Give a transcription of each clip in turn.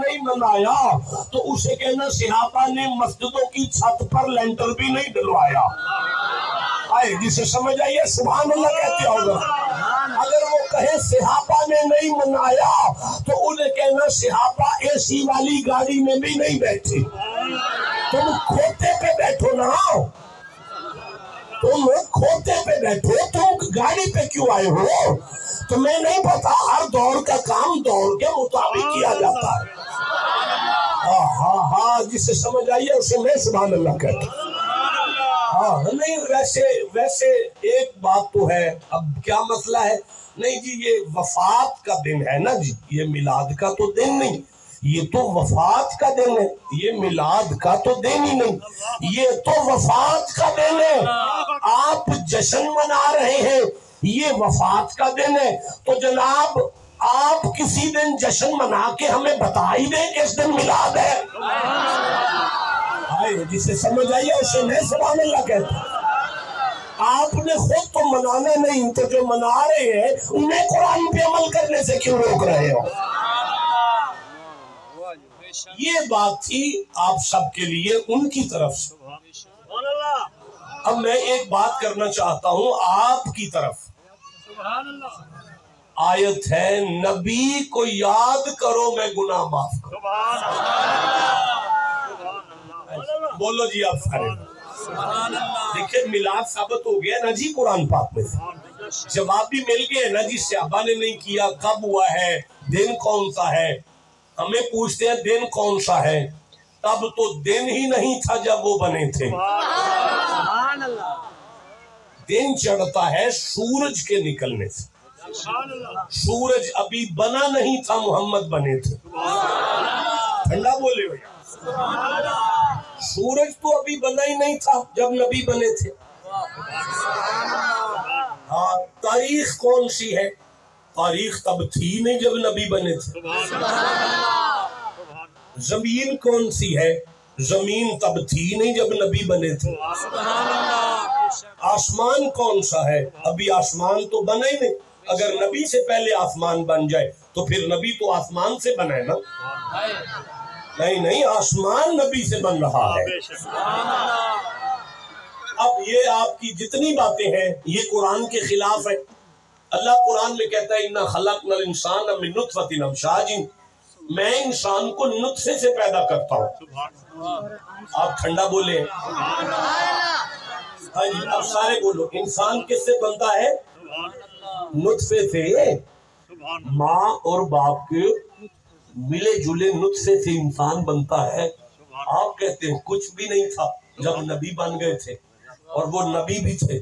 نہیں منایا تو اسے کہنا صحابہ نے مسجدوں کی چھت پر لینٹر بھی نہیں ڈلوایا. آئے جسے سمجھ آئیے سبحان اللہ کہتے ہوگا. اگر وہ کہے صحابہ نے نہیں منایا تو انہیں کہنا صحابہ اے سی والی گاڑی میں بھی نہیں بیٹھے. تم کھوتے پہ بیٹھو نا, تم کھوتے پہ بیٹھو, تم گاڑی پہ کیوں آئے ہو؟ تمہیں نہیں پتا ہر دور کا کام دور کے مطابق کیا جاتا ہے. ہاں جسے سمجھ آئیے اسے میں سبحان اللہ کہتا ہوں. ہاں نہیں ویسے ایک بات تو ہے. اب کیا مسئلہ ہے؟ نہیں جی یہ وفات کا دن ہے نا جی, یہ میلاد کا تو دن نہیں, یہ تو وفات کا دن ہے. یہ میلاد کا تو دن ہی نہیں, یہ تو وفات کا دن ہے. آپ جشن منا رہے ہیں, یہ وفات کا دن ہے. تو جناب آپ کسی دن جشن منا کے ہمیں بتا ہی دیں کہ اس دن میلاد ہے. جسے سمجھ آئیے اسے میں سبحان اللہ کہتا ہوں. آپ نے خود تو منانا نہیں, تو جو منا رہے ہیں انہیں قرآن پہ عمل کرنے سے کیوں روک رہے ہو؟ یہ بات تھی آپ سب کے لیے ان کی طرف سے. اب میں ایک بات کرنا چاہتا ہوں آپ کی طرف. آیت ہے نبی کو یاد کرو میں گناہ معاف کروں. بولو جی آپ سارے. دیکھیں میلاد ثابت ہو گیا نا جی قرآن پاک میں سے, جواب بھی مل گئے نا جی. صحابہ نے نہیں کیا, کب ہوا ہے, دن کون سا ہے. ہمیں پوچھتے ہیں دن کون سا ہے, تب تو دن ہی نہیں تھا جب وہ بنے تھے. دن چڑھتا ہے سورج کے نکلنے سے. سورج ابھی بنا نہیں تھا, محمد بنے تھے. ٹھنڈا بولے بھائی. سورج تو ابھی بنا ہی نہیں تھا جب نبی بنے تھے. ہاں تاریخ کون سی ہے؟ تاریخ تب تھی نہیں جب نبی بنے تھے. زمین کون سی ہے؟ زمین تب تھی نہیں جب نبی بنے تھے. آسمان کون سا ہے؟ ابھی آسمان تو بنا ہی نہیں. اگر نبی سے پہلے آسمان بن جائے تو پھر نبی تو آسمان سے بنا ہے نا. نہیں آسمان نبی سے بن رہا ہے. اب یہ آپ کی جتنی باتیں ہیں یہ قرآن کے خلاف ہے. اللہ قرآن میں کہتا ہے اِنَّا خَلَقْنَا الْإِنسَانَ مِن نُطْفَةٍ أَمْشَاجٍ, میں انسان کو نطفے سے پیدا کرتا ہوں. آپ ٹھنڈا بولیں. ہاں جی اب سارے بولو. انسان کس سے بنتا ہے؟ نطفے سے. ماں اور باپ کے ملے جلے نطفے سے انسان بنتا ہے. آپ کہتے ہیں کچھ بھی نہیں تھا جب نبی بن گئے تھے, اور وہ نبی بھی تھے.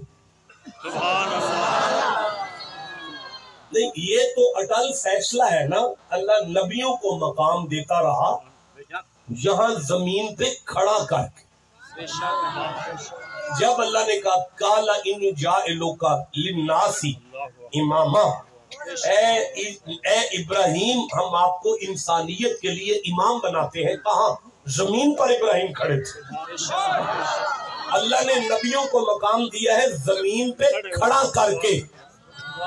نہیں یہ تو اٹل فیصلہ ہے نا. اللہ نبیوں کو مقام دیتا رہا یہاں زمین پہ کھڑا کر کے. جب اللہ نے کہا قَالَ إِنِّي جَاعِلُكَ لِلنَّاسِ إِمَامًا, اے ابراہیم ہم آپ کو انسانیت کے لیے امام بناتے ہیں. کہاں؟ زمین پر ابراہیم کھڑے تھے. اللہ نے نبیوں کو مقام دیا ہے زمین پہ کھڑا کر کے.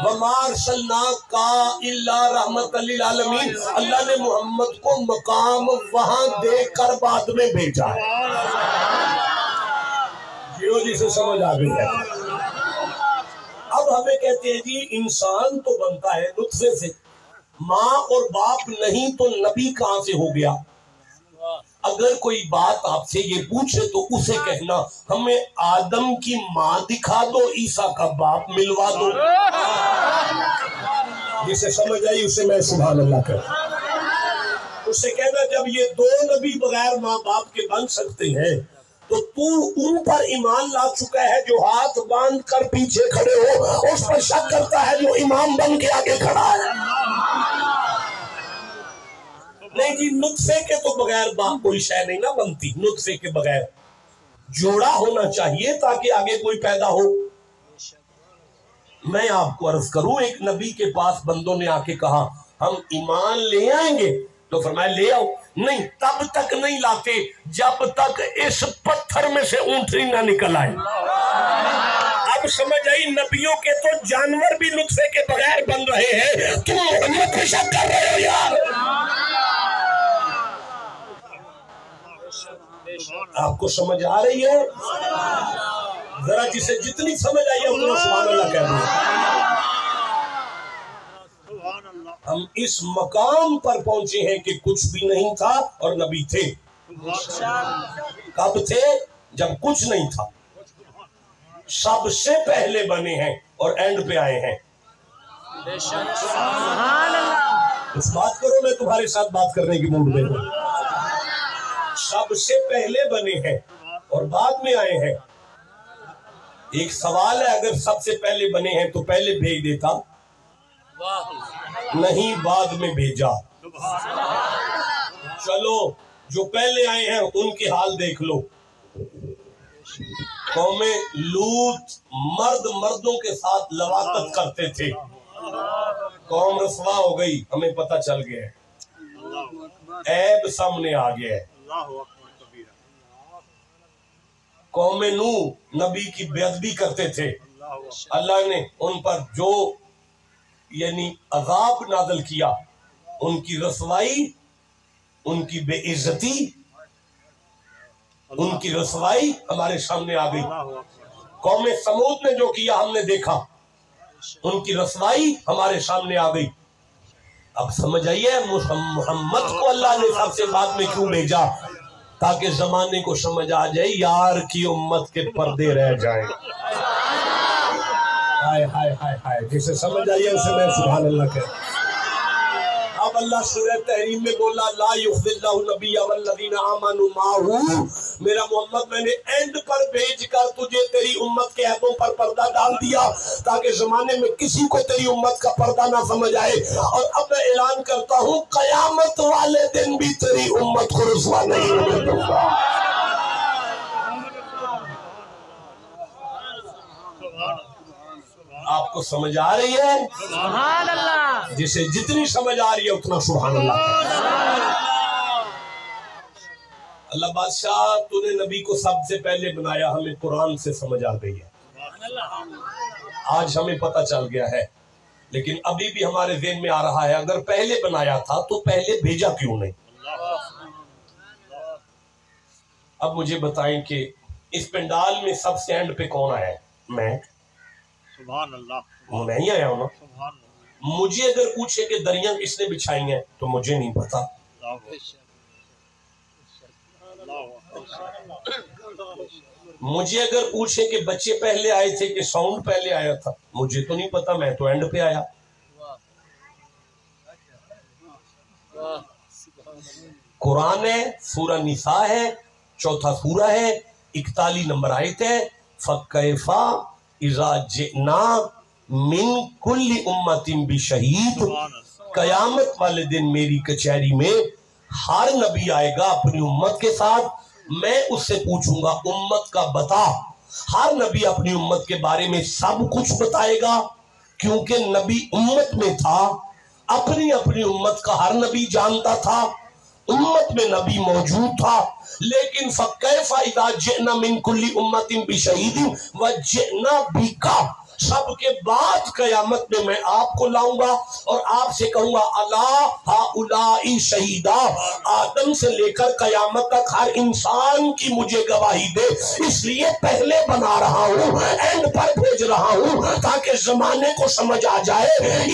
وَمَا أَرْسَلْنَاكَ إِلَّا رَحْمَةً لِلْعَالَمِينَ, اللہ نے محمد کو مقام وہاں دے کر بعد میں بھیجا ہے. جسے سمجھ آ گئی ہے. اب ہمیں کہتے ہیں جی انسان تو بنتا ہے نطفے سے, ماں اور باپ نہیں تو نبی کہاں سے ہو گیا؟ اگر کوئی بات آپ سے یہ پوچھے تو اسے کہنا ہمیں آدم کی ماں دکھا دو, عیسیٰ کا باپ ملوا دو. جسے سمجھ آئی اسے میں سبحان اللہ کہتا. اسے کہنا جب یہ دو نبی بغیر ماں باپ کے بن سکتے ہیں تو ان پر ایمان لا چکا ہے جو ہاتھ باندھ کر پیچھے کھڑے ہو, اس پر شک کرتا ہے جو امام بن کے آگے کھڑا ہے. نہیں جی نطفے کے تو بغیر باپ کوئی شے نہیں نہ بنتی. نطفے کے بغیر جوڑا ہونا چاہیے تاکہ آگے کوئی پیدا ہو. میں آپ کو عرض کروں, ایک نبی کے پاس بندوں نے آ کے کہا ہم ایمان لے آئیں گے, تو فرمایا لے آؤ. نہیں تب تک نہیں لاتے جب تک اس پتھر میں سے اونٹنی نہ نکل آئے. اب سمجھ آئی نبیوں کے تو جانور بھی نطفے کے بغیر بن رہے ہیں, تم محمد پہ شک کر رہے ہو یار. آپ کو سمجھ آ رہی ہے؟ ذرا جسے جتنی سمجھ آئی ہے اتنا سبحان اللہ کہہ دیں۔ ہم اس مقام پر پہنچے ہیں کہ کچھ بھی نہیں تھا اور نبی تھے۔ کب تھے؟ جب کچھ نہیں تھا۔ سب سے پہلے بنے ہیں اور اینڈ پہ آئے ہیں۔ اس بات کرو، میں تمہارے ساتھ بات کرنے کی موڈ میں ہوں۔ سب سے پہلے بنے ہیں اور بعد میں آئے ہیں۔ ایک سوال ہے، اگر سب سے پہلے بنے ہیں تو پہلے بھیج دیتا، نہیں بعد میں بھیجا۔ چلو جو پہلے آئے ہیں ان کے حال دیکھ لو۔ قوم لوط مرد مردوں کے ساتھ لواطت کرتے تھے، قوم رسوا ہو گئی، ہمیں پتہ چل گیا ہے، عیب سامنے آ گیا ہے۔ قوم نوح نبی کی بے ادبی کرتے تھے، اللہ نے ان پر جو یعنی عذاب نازل کیا، ان کی رسوائی، ان کی بے عزتی، ان کی رسوائی ہمارے سامنے آ گئی۔ قوم سمود نے جو کیا ہم نے دیکھا، ان کی رسوائی ہمارے سامنے آ گئی۔ اب سمجھ آئیے محمد کو اللہ نے سب سے بعد میں کیوں بھیجا؟ تاکہ زمانے کو سمجھ آ جائے یار کی امت کے پردے رہ جائیں۔ ہائے ہائے ہائے ہائے، جسے سمجھ آئیے اسے میں سبحان اللہ کہتا۔ اب اللہ سورہ تحریم میں بولا لا یخزی اللہ النبی والذین آمنوا معہ، میرا محمد میں نے اینڈ پر بھیج کر تجھے تیری امت کے عیبوں پر پردہ ڈال دیا تاکہ زمانے میں کسی کو تیری امت کا پردہ نہ سمجھ آئے۔ اور اب میں اعلان کرتا ہوں قیامت والے دن بھی تیری امت کو رسوا نہیں ہونے دوں گا۔ آپ کو سمجھ آ رہی ہے؟ سبحان اللہ۔ جسے جتنی سمجھ آ رہی ہے اتنا سبحان اللہ۔ اللہ بادشاہ تو نے نبی کو سب سے پہلے بنایا، ہمیں قرآن سے سمجھ آ گئی ہے، آج ہمیں پتہ چل گیا ہے، لیکن ابھی بھی ہمارے ذہن میں آ رہا ہے اگر پہلے بنایا تھا تو پہلے بھیجا کیوں نہیں؟ اب مجھے بتائیں کہ اس پنڈال میں سب سے اینڈ پہ کون آیا ہے؟ میں۔ سبحان اللہ۔ میں ہی آیا ہوں نا۔ مجھے اگر پوچھے کہ دریاں کس نے بچھائی ہیں تو مجھے نہیں پتا۔ مجھے اگر پوچھے کہ بچے پہلے آئے تھے کہ ساؤنڈ پہلے آیا تھا، مجھے تو نہیں پتا، میں تو اینڈ پہ آیا۔ قرآن ہے، سورہ نساء ہے، چوتھا سورہ ہے، 41 نمبر آیت ہے، فَكَيْفَ اِذَا جِئْنَا مِن كُلِّ أُمَّةٍ بِشَهِيدٍ، قیامت والے دن میری کچہری میں ہر نبی آئے گا اپنی امت کے ساتھ، میں اس سے پوچھوں گا امت کا بتا۔ ہر نبی اپنی امت کے بارے میں سب کچھ بتائے گا کیونکہ نبی امت میں تھا، اپنی اپنی امت کا ہر نبی جانتا تھا، امت میں نبی موجود تھا۔ لیکن فَكَيْفَ إِذَا جِئْنَا مِن كُلِّ أُمَّةٍ بِشَهِيدٍ وَجِئْنَا بِكَ، سب کے بعد قیامت میں میں آپ کو لاؤں گا اور آپ سے کہوں گا الا ہؤلاء شہیدا، آدم سے لے کر قیامت تک ہر انسان کی مجھے گواہی دے، اس لیے پہلے بنا رہا ہوں، اینڈ پر بھیج رہا ہوں تاکہ زمانے کو سمجھ آ جائے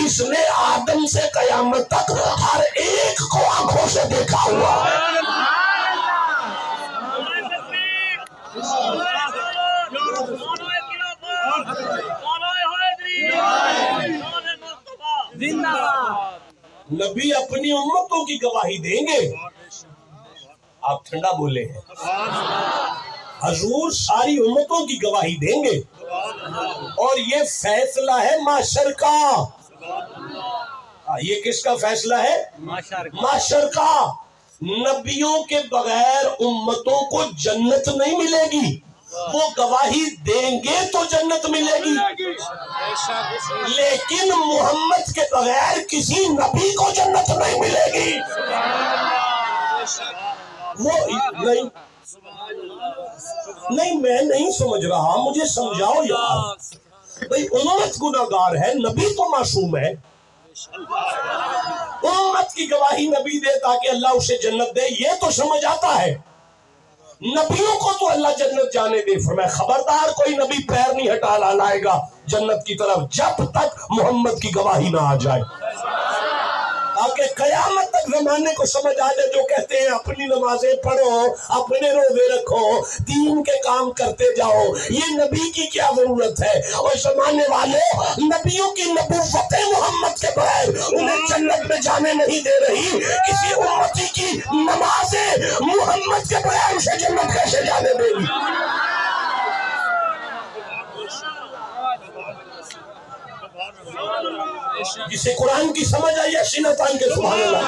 اس نے آدم سے قیامت تک ہر ایک کو آنکھوں سے دیکھا ہوا ہے۔ نبی اپنی امتوں کی گواہی دیں گے، آپ ٹھنڈا بولے ہیں، حضور ساری امتوں کی گواہی دیں گے، اور یہ فیصلہ ہے محشر کا۔ یہ کس کا فیصلہ ہے؟ محشر کا۔ نبیوں کے بغیر امتوں کو جنت نہیں ملے گی، وہ گواہی دیں گے تو جنت ملے گی، لیکن محمد کے بغیر کسی نبی کو جنت نہیں ملے گی۔ وہ نہیں میں نہیں سمجھ رہا، مجھے سمجھاؤ یار۔ بھئی امت گناہگار ہے، نبی تو معصوم ہے، امت کی گواہی نبی دے تاکہ اللہ اسے جنت دے، یہ تو سمجھ آتا ہے۔ نبیوں کو تو اللہ جنت جانے دے، فرمایا خبردار کوئی نبی پیر نہیں ہٹا لائے گا جنت کی طرف جب تک محمد کی گواہی نہ آ جائے، تاکہ قیامت تک زمانے کو سمجھ آ جائے جو کہتے ہیں اپنی نمازیں پڑھو، اپنے روزے رکھو، دین کے کام کرتے جاؤ، یہ نبی کی کیا ضرورت ہے؟ اور زمانے والے نبیوں کی نبوت محمد کے بغیر انہیں جنت میں جانے نہیں دے رہی، کسی امتی کی نمازیں محمد کے بغیر اسے جنت کیسے جانے دے گی؟ جسے قرآن کی سمجھ آئی ہے سینہ تان کے سبحان اللہ۔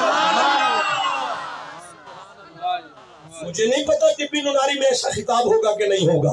مجھے نہیں پتا طبی نناری میں ایسا خطاب ہوگا کہ نہیں ہوگا۔